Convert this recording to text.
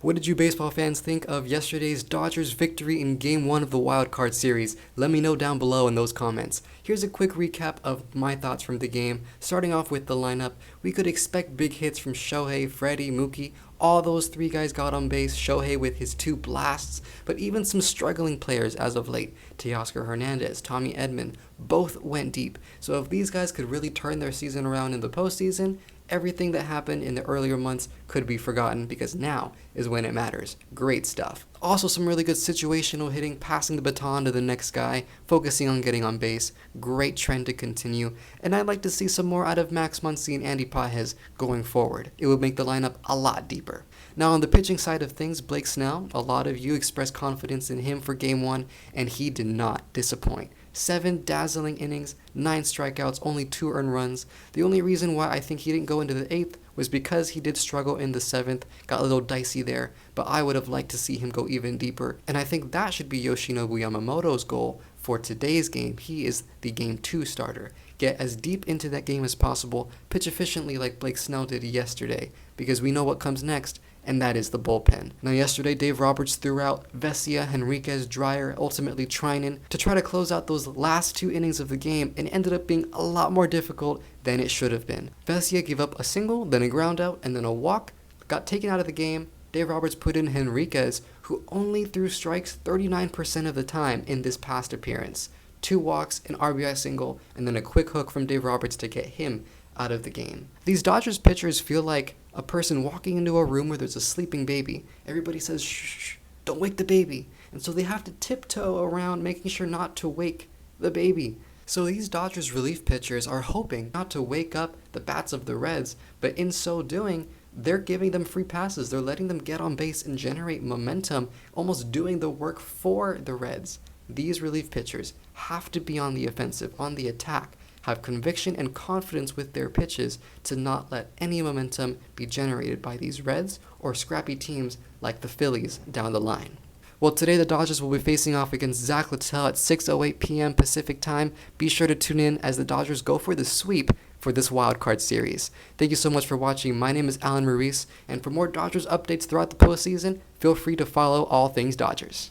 What did you baseball fans think of yesterday's Dodgers victory in Game 1 of the Wild Card Series? Let me know down below in those comments. Here's a quick recap of my thoughts from the game. Starting off with the lineup, we could expect big hits from Shohei, Freddie, Mookie. All those three guys got on base, Shohei with his 2 blasts, but even some struggling players as of late. Teoscar Hernandez, Tommy Edman, both went deep. So if these guys could really turn their season around in the postseason, everything that happened in the earlier months could be forgotten because now is when it matters. Great stuff. Also some really good situational hitting, passing the baton to the next guy, focusing on getting on base. Great trend to continue. And I'd like to see some more out of Max Muncy and Andy Pages going forward. It would make the lineup a lot deeper. Now on the pitching side of things, Blake Snell, a lot of you expressed confidence in him for Game 1, and he did not disappoint. 7 dazzling innings, 9 strikeouts, only 2 earned runs. The only reason why I think he didn't go into the 8th was because he did struggle in the 7th, got a little dicey there, but I would have liked to see him go even deeper, and I think that should be Yoshinobu Yamamoto's goal for today's game. He is the Game 2 starter. Get as deep into that game as possible, pitch efficiently like Blake Snell did yesterday, because we know what comes next, and that is the bullpen. Now yesterday, Dave Roberts threw out Vesia, Henriquez, Dreyer, ultimately Treinen to try to close out those last 2 innings of the game, and ended up being a lot more difficult than it should have been. Vesia gave up a single, then a ground out, and then a walk, got taken out of the game. Dave Roberts put in Henriquez, who only threw strikes 39% of the time in this past appearance. 2 walks, an RBI single, and then a quick hook from Dave Roberts to get him out of the game. These Dodgers pitchers feel like a person walking into a room where there's a sleeping baby. Everybody says, shh, don't wake the baby. And so they have to tiptoe around making sure not to wake the baby. So these Dodgers relief pitchers are hoping not to wake up the bats of the Reds, but in so doing, they're giving them free passes. They're letting them get on base and generate momentum, almost doing the work for the Reds. These relief pitchers have to be on the offensive, on the attack, have conviction and confidence with their pitches to not let any momentum be generated by these Reds or scrappy teams like the Phillies down the line. Well, today the Dodgers will be facing off against Zach Littell at 6:08 p.m. Pacific time. Be sure to tune in as the Dodgers go for the sweep for this Wild Card Series. Thank you so much for watching. My name is Alan Maurice, and for more Dodgers updates throughout the postseason, feel free to follow All Things Dodgers.